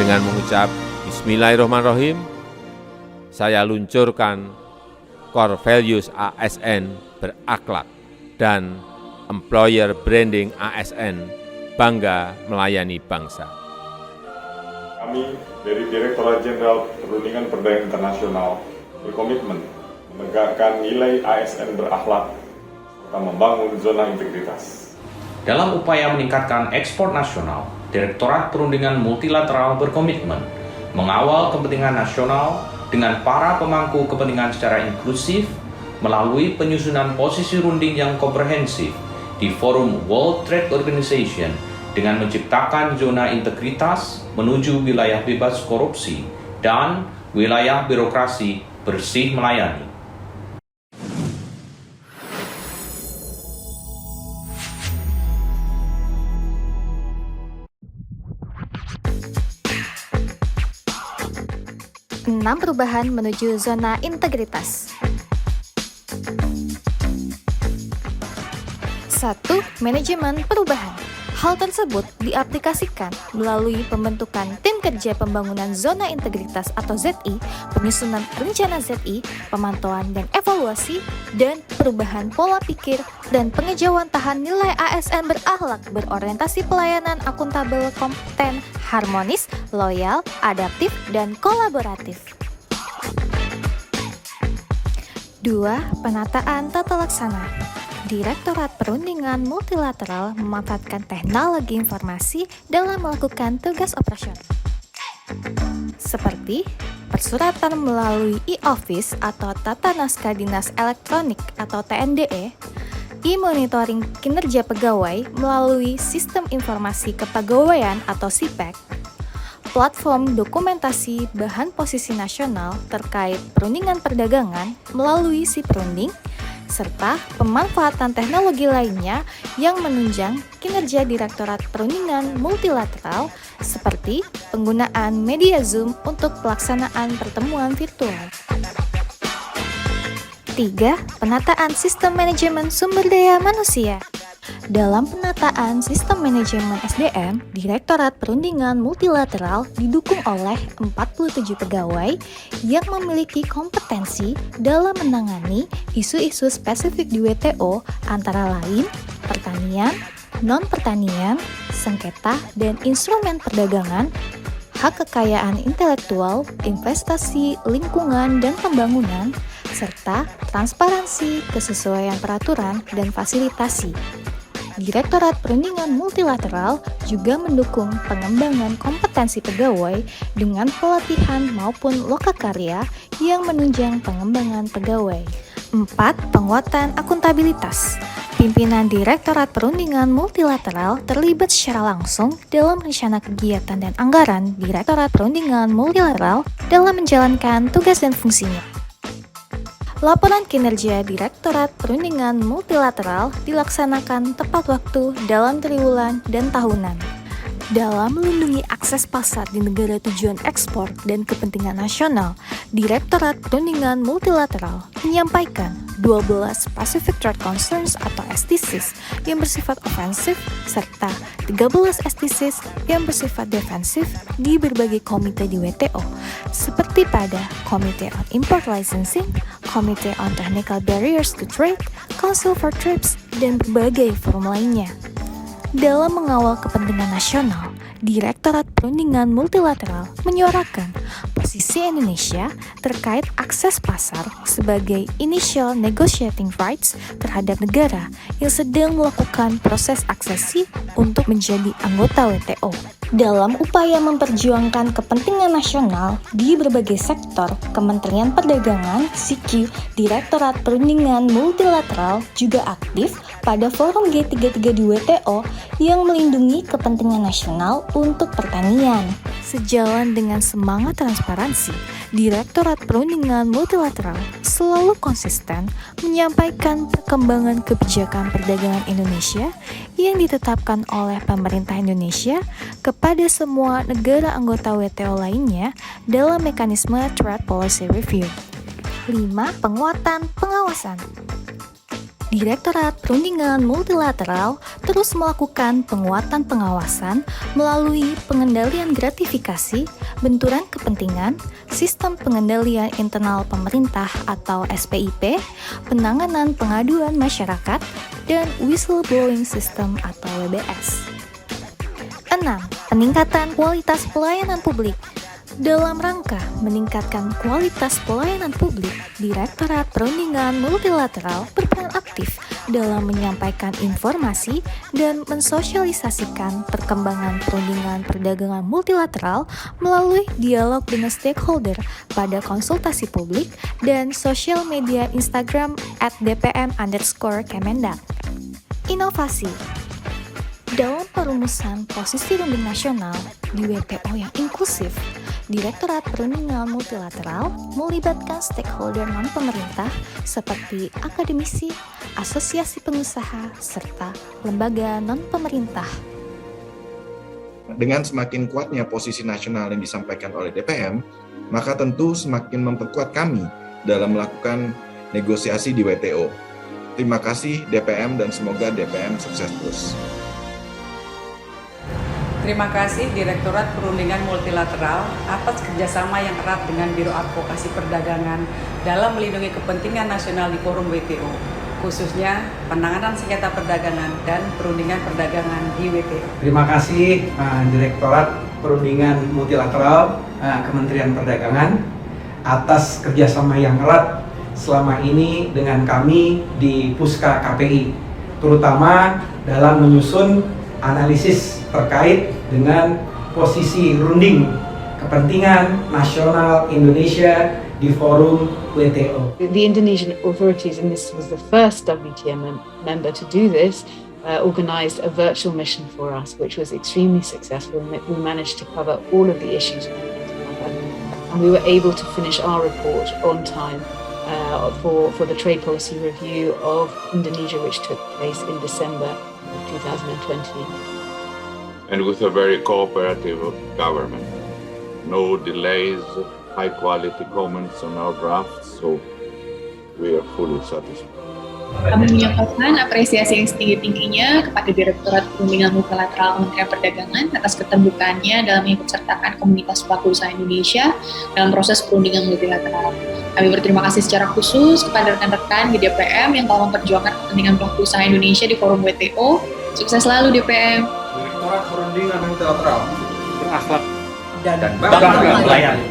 dengan mengucap Bismillahirrahmanirrahim, saya luncurkan core values ASN berakhlak dan employer branding ASN bangga melayani bangsa. Kami dari Direktorat Jenderal Perundingan Perdagangan Internasional berkomitmen menegakkan nilai ASN berakhlak serta membangun zona integritas. Dalam upaya meningkatkan ekspor nasional, Direktorat Perundingan Multilateral berkomitmen mengawal kepentingan nasional dengan para pemangku kepentingan secara inklusif melalui penyusunan posisi runding yang komprehensif di forum World Trade Organization dengan menciptakan zona integritas menuju wilayah bebas korupsi dan wilayah birokrasi bersih melayani. Enam perubahan menuju zona integritas. 1. Manajemen perubahan. Hal tersebut diaplikasikan melalui pembentukan Tim Kerja Pembangunan Zona Integritas atau ZI, penyusunan rencana ZI, pemantauan dan evaluasi, dan perubahan pola pikir dan pengejawantahan nilai ASN berakhlak berorientasi pelayanan akuntabel, kompeten, harmonis, loyal, adaptif, dan kolaboratif. 2. Penataan tata laksana. Direktorat Perundingan Multilateral memanfaatkan teknologi informasi dalam melakukan tugas operasional, seperti persuratan melalui e-office atau tata naskah dinas elektronik atau TNDE, e-monitoring kinerja pegawai melalui sistem informasi kepegawaian atau SIPEK, platform dokumentasi bahan posisi nasional terkait perundingan perdagangan melalui SIPRunding, serta pemanfaatan teknologi lainnya yang menunjang kinerja Direktorat Perundingan Multilateral seperti penggunaan media Zoom untuk pelaksanaan pertemuan virtual. 3. Penataan sistem manajemen sumber daya manusia. Dalam penataan sistem manajemen SDM, Direktorat Perundingan Multilateral didukung oleh 47 pegawai yang memiliki kompetensi dalam menangani isu-isu spesifik di WTO antara lain pertanian, non-pertanian, sengketa dan instrumen perdagangan, hak kekayaan intelektual, investasi, lingkungan dan pembangunan, serta transparansi, kesesuaian peraturan, dan fasilitasi. Direktorat Perundingan Multilateral juga mendukung pengembangan kompetensi pegawai dengan pelatihan maupun lokakarya yang menunjang pengembangan pegawai. 4. Penguatan akuntabilitas. Pimpinan Direktorat Perundingan Multilateral terlibat secara langsung dalam rencana kegiatan dan anggaran Direktorat Perundingan Multilateral dalam menjalankan tugas dan fungsinya. Laporan kinerja Direktorat Perundingan Multilateral dilaksanakan tepat waktu dalam triwulan dan tahunan. Dalam melindungi akses pasar di negara tujuan ekspor dan kepentingan nasional, Direktorat Perundingan Multilateral menyampaikan 12 Pacific Trade Concerns atau STCs yang bersifat ofensif serta 13 STCs yang bersifat defensif di berbagai komite di WTO, seperti pada Komite on Import Licensing, Komite on Technical Barriers to Trade, Council for TRIPS, dan berbagai forum lainnya. Dalam mengawal kepentingan nasional, Direktorat Perundingan Multilateral menyuarakan posisi Indonesia terkait akses pasar sebagai initial negotiating rights terhadap negara yang sedang melakukan proses aksesi untuk menjadi anggota WTO. Dalam upaya memperjuangkan kepentingan nasional di berbagai sektor, Kementerian Perdagangan (CQ) Direktorat Perundingan Multilateral juga aktif pada forum G33 di WTO yang melindungi kepentingan nasional untuk pertanian. Sejalan dengan semangat transparansi, Direktorat Perundingan Multilateral selalu konsisten menyampaikan perkembangan kebijakan perdagangan Indonesia yang ditetapkan oleh pemerintah Indonesia kepada semua negara anggota WTO lainnya dalam mekanisme Trade Policy Review. 5. Penguatan pengawasan. Direktorat Perundingan Multilateral terus melakukan penguatan pengawasan melalui pengendalian gratifikasi, benturan kepentingan, sistem pengendalian internal pemerintah atau SPIP, penanganan pengaduan masyarakat, dan whistleblowing system atau WBS. 6. Peningkatan kualitas pelayanan publik. Dalam rangka meningkatkan kualitas pelayanan publik, Direktorat Perundingan Multilateral berperan aktif dalam menyampaikan informasi dan mensosialisasikan perkembangan perundingan perdagangan multilateral melalui dialog dengan stakeholder pada konsultasi publik dan sosial media Instagram @dpm_Kemendak. Inovasi. Dalam perumusan posisi runding nasional di WTO yang inklusif, Direktorat Perundingan Multilateral melibatkan stakeholder non-pemerintah seperti akademisi, asosiasi pengusaha, serta lembaga non-pemerintah. Dengan semakin kuatnya posisi nasional yang disampaikan oleh DPM, maka tentu semakin memperkuat kami dalam melakukan negosiasi di WTO. Terima kasih DPM dan semoga DPM sukses terus. Terima kasih Direktorat Perundingan Multilateral atas kerjasama yang erat dengan Biro Advokasi Perdagangan dalam melindungi kepentingan nasional di forum WTO, khususnya penanganan sengketa perdagangan dan perundingan perdagangan di WTO. Terima kasih Direktorat Perundingan Multilateral Kementerian Perdagangan atas kerjasama yang erat selama ini dengan kami di Puska KPI, terutama dalam menyusun analisis terkait dengan posisi runding kepentingan nasional Indonesia di forum WTO. The Indonesian authorities, and this was the first WTO member to do this, organized a virtual mission for us, which was extremely successful, and we managed to cover all of the issues we wanted to cover. And we were able to finish our report on time for the trade policy review of Indonesia, which took place in December of 2020. And with a very cooperative government. No delays, high quality comments on our drafts, so we are fully satisfied. Kami menyampaikan apresiasi yang setinggi-tingginya kepada Direktorat Perundingan Multilateral Kementerian Perdagangan atas keterbukaannya dalam mengikutsertakan komunitas pelaku usaha Indonesia dalam proses perundingan multilateral. Kami berterima kasih secara khusus kepada rekan-rekan di DPM yang telah memperjuangkan kepentingan pelaku usaha Indonesia di forum WTO. Sukses selalu DPM. Direktorat Perundingan Multilateral berakhlak dan bangga melayani.